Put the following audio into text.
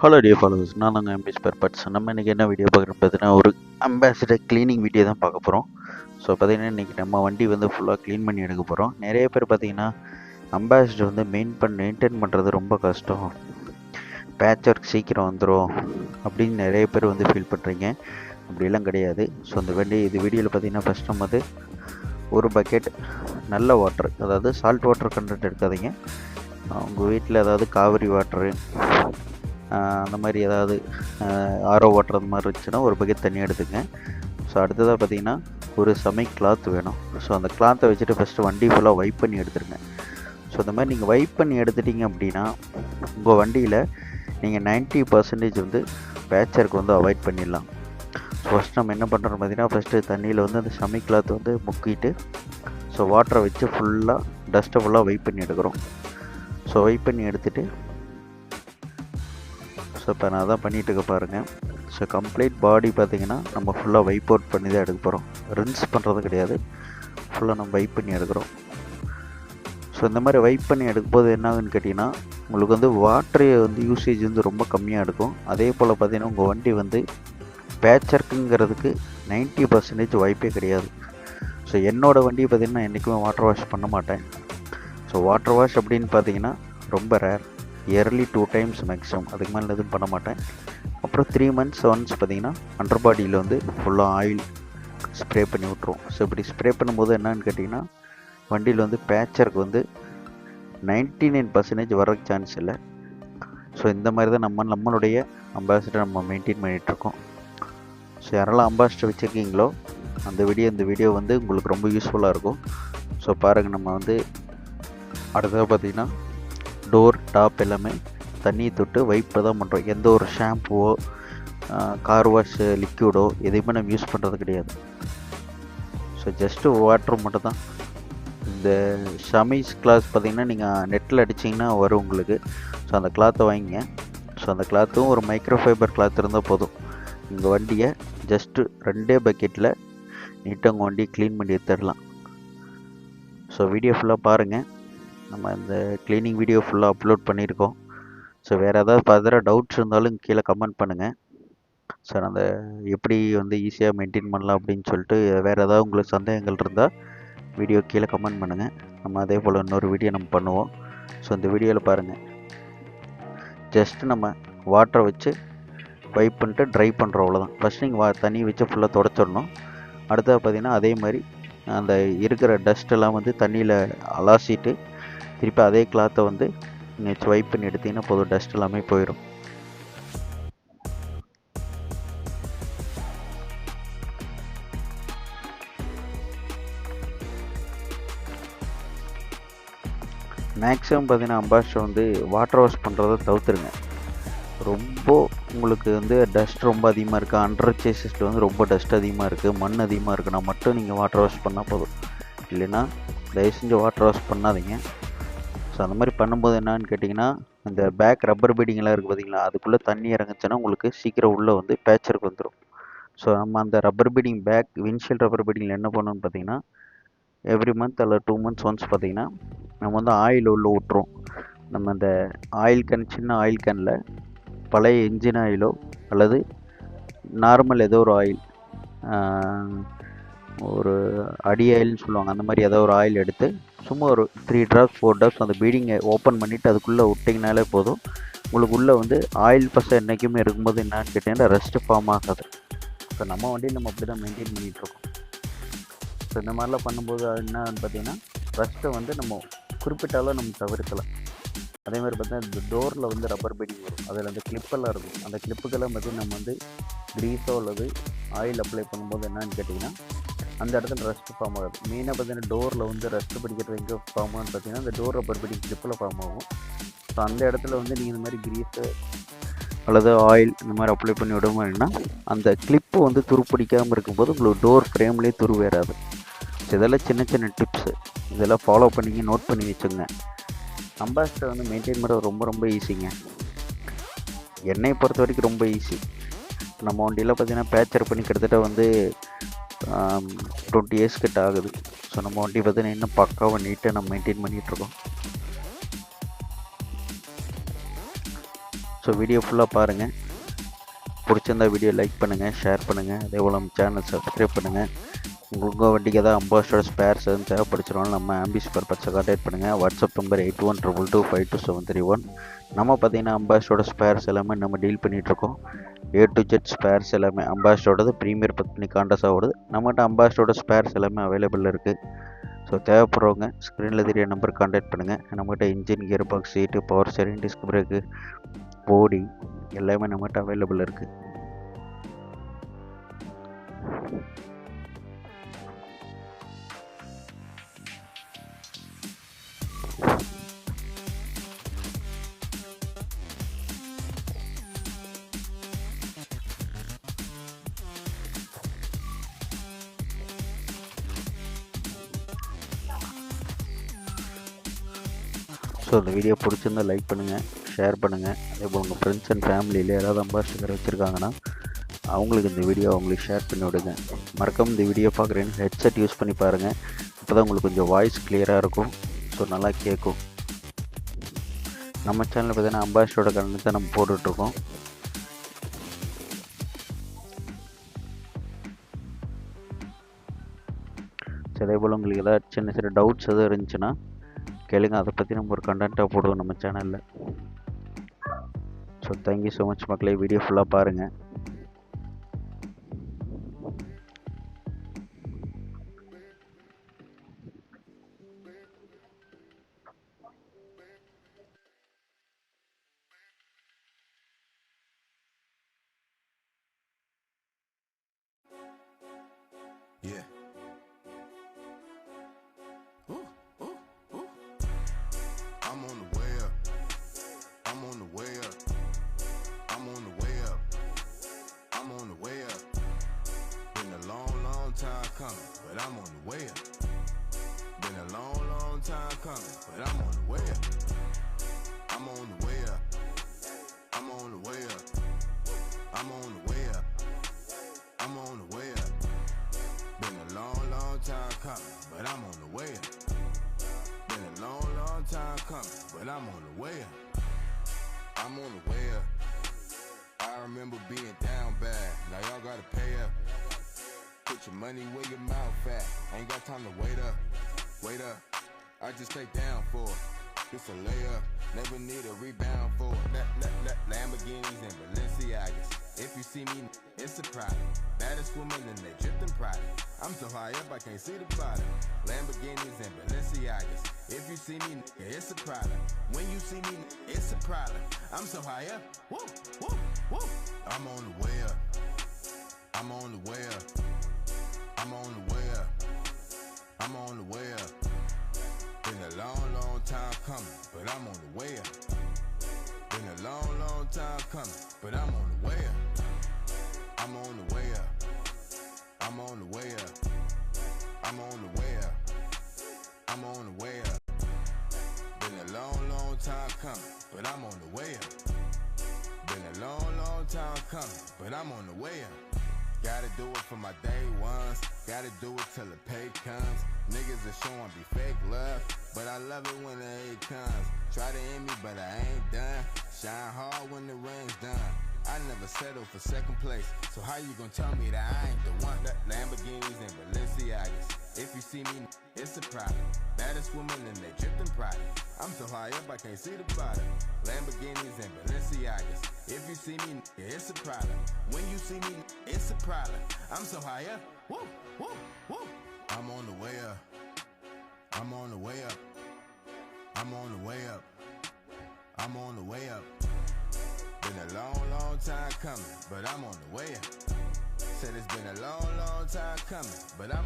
Hello dear followers, நான் தாங்க MP spare parts. நம்ம இன்றைக்கி என்ன வீடியோ பார்க்குறோம் பார்த்தீங்கன்னா, ஒரு அம்பாசிடர் க்ளீனிங் வீடியோ தான் பார்க்க போகிறோம். ஸோ பார்த்தீங்கன்னா, இன்றைக்கி நம்ம வண்டி வந்து ஃபுல்லாக க்ளீன் பண்ணி எடுக்க போகிறோம். நிறைய பேர் பார்த்தீங்கன்னா, அம்பாசிடர் வந்து மெயின்டைன் பண்ணுறது ரொம்ப கஷ்டம், பேட்ச் ஒர்க் சீக்கிரம் வந்துடும் அப்படின்னு நிறைய பேர் வந்து ஃபீல் பண்ணுறீங்க. அப்படிலாம் கிடையாது. ஸோ இந்த வீடியோவில் பார்த்தீங்கன்னா, ஃபஸ்ட் நம்ம வந்து ஒரு பக்கெட் நல்ல வாட்டர், அதாவது சால்ட் வாட்டர் கண்டென்ட் எடுக்காதீங்க. உங்கள் வீட்டில் ஏதாவது காவிரி வாட்டரு, அந்த மாதிரி ஏதாவது ஆரோ வாட்டர் அந்த மாதிரி இருந்துச்சுன்னா ஒரு பக்கெட் தண்ணி எடுத்துங்க. ஸோ அடுத்ததாக பார்த்தீங்கன்னா ஒரு கிளாத் வேணும். ஸோ அந்த கிளாத்தை வச்சுட்டு ஃபஸ்ட்டு வண்டி ஃபுல்லாக வைப் பண்ணி எடுத்துருங்க. ஸோ இந்த மாதிரி நீங்கள் வைப் பண்ணி எடுத்துட்டிங்க அப்படின்னா உங்கள் வண்டியில் நீங்கள் 90% வந்து பேச்சருக்கு வந்து அவாய்ட் பண்ணிடலாம். ஸோ ஃபஸ்ட் நம்ம என்ன பண்ணுறோம் பார்த்தீங்கன்னா, ஃபஸ்ட்டு தண்ணியில் வந்து அந்த கிளாத் வந்து முக்கிட்டு ஸோ வாட்டரை வச்சு ஃபுல்லாக டஸ்ட்டை ஃபுல்லாக வைப் பண்ணி எடுக்கிறோம். ஸோ வைப் பண்ணி எடுத்துகிட்டு ஸோ இப்போ நான் தான் பண்ணிகிட்டு இருக்க பாருங்கள். ஸோ கம்ப்ளீட் பாடி பார்த்திங்கன்னா நம்ம ஃபுல்லாக வைப் அவுட் பண்ணி தான் எடுக்க போகிறோம். ரின்ஸ் பண்ணுறது கிடையாது, ஃபுல்லாக நம்ம வைப் பண்ணி எடுக்கிறோம். ஸோ இந்த மாதிரி வைப் பண்ணி எடுக்கும்போது என்ன ஆகுன்னு கேட்டிங்கன்னா, உங்களுக்கு வந்து வாட்டர் வந்து யூசேஜ் வந்து ரொம்ப கம்மியாக எடுக்கும். அதே போல் பார்த்திங்கன்னா உங்கள் வண்டி வந்து பேச்சர்க்குங்கிறதுக்கு 90% வாய்ப்பே கிடையாது. ஸோ என்னோடய வண்டியை பார்த்திங்கன்னா என்றைக்குமே வாட்டர் வாஷ் பண்ண மாட்டேன். ஸோ வாட்டர் வாஷ் அப்படின்னு பார்த்திங்கன்னா ரொம்ப ரேர், இயர்லி 2 times மேக்ஸிமம், அதுக்கு மேலே எதுவும் பண்ண மாட்டேன். அப்புறம் 3 months ஒன்ஸ் பார்த்திங்கன்னா அண்டர் பாடியில் வந்து ஃபுல்லாக ஆயில் ஸ்ப்ரே பண்ணி விட்ருவோம். ஸோ இப்படி ஸ்ப்ரே பண்ணும்போது என்னன்னு கேட்டிங்கன்னா, வண்டியில் வந்து பேச்சருக்கு வந்து 99% வரக்கு சான்ஸ் இல்லை. ஸோ இந்த மாதிரி தான் நம்மளுடைய அம்பாசிடர் நம்ம மெயின்டைன் பண்ணிகிட்ருக்கோம். ஸோ யாரெல்லாம் அம்பாசிடர் வச்சுருக்கீங்களோ இந்த வீடியோ வந்து உங்களுக்கு ரொம்ப யூஸ்ஃபுல்லாக இருக்கும். ஸோ பாருங்கள், நம்ம வந்து அடுத்தது பார்த்திங்கன்னா டோர் டாப் எல்லாமே தண்ணியை தொட்டு வைப்பை தான் பண்ணுறோம். எந்த ஒரு ஷாம்புவோ கார் வாஷ் லிக்யூடோ எதையுமே நம்ம யூஸ் பண்ணுறது கிடையாது. ஸோ ஜஸ்ட்டு வாட்டர் மட்டும் தான். இந்த ஷமீஸ் கிளாத் பார்த்திங்கன்னா நீங்கள் நெட்டில் அடிச்சிங்கன்னா வரும் உங்களுக்கு. ஸோ அந்த கிளாத்தை வாங்கிங்க. ஸோ அந்த கிளாத்தும் ஒரு மைக்ரோ ஃபைபர் கிளாத் இருந்தால் போதும். உங்கள் வண்டியை ஜஸ்ட்டு 2 பக்கெட்டில் நீட்டாக உங்கள் வண்டியை க்ளீன் பண்ணி எடுத்துடலாம். ஸோ வீடியோ ஃபுல்லாக பாருங்கள். நம்ம இந்த க்ளீனிங் வீடியோ ஃபுல்லாக அப்லோட் பண்ணியிருக்கோம். ஸோ வேறு ஏதாவது ஃபர்தராக டவுட்ஸ் இருந்தாலும் கீழே கமெண்ட் பண்ணுங்கள். சார் அந்த எப்படி வந்து ஈஸியாக மெயின்டைன் பண்ணலாம் அப்படின்னு சொல்லிட்டு வேறு ஏதாவது உங்களுக்கு சந்தேகங்கள் இருந்தால் வீடியோ கீழே கமெண்ட் பண்ணுங்கள். நம்ம அதே போல் இன்னொரு வீடியோ நம்ம பண்ணுவோம். ஸோ இந்த வீடியோவில் பாருங்கள், ஜஸ்ட்டு நம்ம வாட்டரை வச்சு வைப் பண்ணிட்டு ட்ரை பண்ணுறோம், அவ்வளோதான். ஃபஸ்ட் நீங்கள் தண்ணி வச்சு ஃபுல்லாக தொடச்சிடணும். அடுத்தது பார்த்திங்கன்னா அதே மாதிரி அந்த இருக்கிற டஸ்ட்டெல்லாம் வந்து தண்ணியில் அலாசிட்டு திருப்பி அதே கிளாத்தை வந்து நீங்கள் வைப் பண்ணி எடுத்திங்கன்னா போதும், டஸ்ட் எல்லாமே போயிடும். மேக்ஸிமம் பார்த்தீங்கன்னா அம்பாசிடர் வந்து வாட்டர் வாஷ் பண்ணுறத தவிர்த்துருங்க. ரொம்ப உங்களுக்கு வந்து டஸ்ட் ரொம்ப அதிகமாக இருக்குது, அண்டர் சேஸஸில் வந்து ரொம்ப டஸ்ட் அதிகமாக இருக்குது, மண் அதிகமாக இருக்குன்னா மட்டும் நீங்கள் வாட்டர் வாஷ் பண்ணால் போதும். இல்லைன்னா தயவு செஞ்சு வாட்டர் வாஷ் பண்ணாதீங்க. ஸோ அந்த மாதிரி பண்ணும்போது என்னான்னு கேட்டிங்கன்னா, இந்த பேக் ரப்பர் பீடிங்லாம் இருக்குது பார்த்திங்களா, அதுக்குள்ளே தண்ணி இறங்குச்சுன்னா உங்களுக்கு சீக்கிரம் உள்ளே வந்து பேச்சருக்கு வந்துடும். ஸோ நம்ம அந்த ரப்பர் பீடிங் பேக் வின்ஷீல்ட் ரப்பர் பீடிங்கில் என்ன பண்ணணும்னு பார்த்திங்கன்னா, எவ்ரி மந்த் அல்லது 2 months ஒன்ஸ் பார்த்திங்கன்னா நம்ம வந்து ஆயில் உள்ளே விட்டுரும். நம்ம அந்த ஆயில் கேன், சின்ன ஆயில் கேனில் பழைய இன்ஜின் ஆயிலோ அல்லது நார்மல் ஏதோ ஒரு ஆயில், ஒரு அடி ஆயில்னு சொல்லுவாங்க, அந்த மாதிரி ஏதோ ஒரு ஆயில் எடுத்து சும்மா ஒரு 3 drops 4 drops அந்த பீடிங்கை ஓப்பன் பண்ணிவிட்டு அதுக்குள்ளே விட்டிங்கனாலே போதும். உங்களுக்கு உள்ளே வந்து ஆயில் பசை என்றைக்குமே இருக்கும்போது என்னான்னு கேட்டிங்கன்னா ரெஸ்ட்டு ஃபார்ம் ஆகாது. ஸோ நம்ம வண்டியில் நம்ம அப்படி தான் மெயின்டைன் பண்ணிகிட்ருக்கோம். ஸோ இந்த மாதிரிலாம் பண்ணும்போது என்னன்னு பார்த்தீங்கன்னா, ரெஸ்ட்டை வந்து நம்ம குறிப்பிட்டாலும் நம்ம தவிர்க்கலாம். அதே மாதிரி பார்த்தீங்கன்னா இந்த டோரில் வந்து ரப்பர் பீடிங் வரும், அதில் அந்த கிளிப்பெல்லாம் இருக்கும். அந்த கிளிப்புக்கெல்லாம் பார்த்திங்கன்னா நம்ம வந்து க்ரீஸோ அல்லது ஆயில் அப்ளை பண்ணும்போது என்னான்னு கேட்டிங்கன்னா அந்த இடத்துல ரெஸ்ட் ஃபார்ம் ஆகாது. மெயினாக பார்த்தீங்கன்னா டோரில் வந்து ரெஸ்ட் பிடிக்கிறது எங்கே ஃபார்ம் ஆகுன்னு பார்த்தீங்கன்னா அந்த டோர் ரப்பர் பீடிங் கிளிப்பில் ஃபார்ம் ஆகும். ஸோ அந்த இடத்துல வந்து நீங்கள் இந்த மாதிரி க்ரீஸு அல்லது ஆயில் இந்த மாதிரி அப்ளை பண்ணி விடும்போதுன்னா அந்த கிளிப்பு வந்து துருப்பிடிக்காமல் இருக்கும்போது உங்களுக்கு டோர் ஃப்ரேம்லேயே துரு வேறாது. ஸோ இதெல்லாம் சின்ன சின்ன டிப்ஸு, இதெல்லாம் ஃபாலோ பண்ணிங்க, நோட் பண்ணி வச்சுங்க. அம்பாசிடர் வந்து மெயின்டைன் பண்ணுறது ரொம்ப ரொம்ப ஈஸிங்க. என்னை பொறுத்த வரைக்கும் ரொம்ப ஈஸி. நம்ம வண்டியில் பார்த்திங்கன்னா பேச்சர் பண்ணி கிட்டத்தட்ட வந்து 20 years கிட்ட ஆகுது. ஸோ நம்ம வண்டி பார்த்தீங்கன்னா இன்னும் பக்காவாக நீட்டாக நம்ம மெயின்டைன் பண்ணிகிட்ருக்கோம். ஸோ வீடியோ ஃபுல்லாக பாருங்கள். பிடிச்சிருந்தா வீடியோ லைக் பண்ணுங்கள், ஷேர் பண்ணுங்கள். அதே போல் நம்ம சேனல் சப்ஸ்கிரைப் பண்ணுங்கள். உங்கள் வண்டிக்கு ஏதாவது அம்பாஸ்டர் ஸ்பேர்ஸ் எதுவும் தேவைப்படுச்சினாலும் நம்ம ஆம்பி ஸ்பேர் பார்ட்ஸை கான்டாக்ட் பண்ணுங்கள். WhatsApp number 8122252731. நம்ம பார்த்திங்கன்னா அம்பாஸ்டரோட ஸ்பேர்ஸ் எல்லாமே நம்ம டீல் பண்ணிகிட்ருக்கோம். A to Z ஸ்பேர்ஸ் எல்லாமே அம்பாஸ்டரோடது ப்ரீமியர் பண்ணி காண்டஸாக ஓடுது. நம்மகிட்ட அம்பாஸ்டரோட ஸ்பேர்ஸ் எல்லாமே அவைலபிள் இருக்குது. ஸோ தேவைப்படுறவங்க ஸ்க்ரீனில் தெரிய நம்பர் கான்டாக்ட் பண்ணுங்கள். நம்மகிட்ட இன்ஜின், கியர் பாக்ஸ், சீட்டு, பவர் ஸ்டீரிங், டிஸ்க் பிரேக்கு, போடி எல்லாமே நம்மகிட்ட அவைலபிள் இருக்குது. ஸோ இந்த வீடியோ பிடிச்சிருந்தா லைக் பண்ணுங்கள், ஷேர் பண்ணுங்கள். அதே போல் உங்கள் ஃப்ரெண்ட்ஸ் அண்ட் ஃபேமிலியில் யாராவது அம்பாஸ்டர் வச்சுருக்காங்கன்னா அவங்களுக்கு இந்த வீடியோ அவங்களுக்கு ஷேர் பண்ணி விடுங்க. மறக்காம இந்த வீடியோ பார்க்குறேன்னு ஹெட்செட் யூஸ் பண்ணி பாருங்கள். அப்போ தான் உங்களுக்கு கொஞ்சம் வாய்ஸ் கிளியராக இருக்கும். ஸோ நல்லா கேட்கும். நம்ம சேனலில் பார்த்தீங்கன்னா அம்பாஸ்டரோட கலந்து தான் நம்ம போட்டுட்ருக்கோம். ஸோ அதே போல் உங்களுக்கு ஏதாவது சின்ன சின்ன டவுட்ஸ் எதுவும் இருந்துச்சுன்னா கேளுங்க. அதை பற்றி நம்ம ஒரு கண்டென்ட்டாக போடுவோம் நம்ம சேனலில். ஸோ தேங்க்யூ ஸோ மச் மக்களே. வீடியோ ஃபுல்லாக பாருங்கள். Yeah. Ooh, ooh, ooh. I'm on the way up. I'm on the way up. I'm on the way up. I'm on the way up. Been a long, long time coming, but I'm on the way up. Been a long, long time coming, but I'm on the way up. I'm on the way up. I'm on the way up. I'm on the way up. I'm on the way up. Been a long, long time coming, but I'm on the way up. Been a long, long time coming, but I'm on the way up. I'm on the way up. I remember being down bad, now y'all gotta pay up. Put your money where your mouth at. Ain't got time to wait up, wait up. I just stay down for it. It's a layup, never need a rebound for it. Lamborghinis and Balenciagas. If you see me, it's a problem. Baddest woman and they drippin' product. I'm so high up I can't see the bottom. Lamborghinis and Balenciagas. If you see me, it's a problem. When you see me, it's a problem. I'm so high up, woo, woo, woo. I'm on the way up. I'm on the way up. I'm on the way up. I'm on the way up. Been a long, long time coming, but I'm on the way up. Been a long, long time coming, but I'm on the way up. I'm on the way up. I'm on the way up. I'm on the way up. I'm on the way up. Been a long, long time coming, but I'm on the way up. Been a long, long time coming, but I'm on the way up. Gotta do it for my day ones. Gotta do it till the pay comes. Niggas are showing me fake love, but I love it when the hate comes. Try to end me, but I ain't done. Shine hard when the rain's done. I never settle for second place, so how you gonna tell me that I ain't the one? Lamborghinis and Balenciagas. If you see me, it's a problem. Baddest woman and they drippin' product. I'm so high up I can't see the bottom. Lamborghinis and Balenciagas. If you see me, it's a problem. When you see me, it's a problem. I'm so high up, woo, woo, woo. I'm on the way up. I'm on the way up. I'm on the way up. I'm on the way up. Been a long, long time coming, but I'm on the way up. Said it's been a long, long time coming, but I'm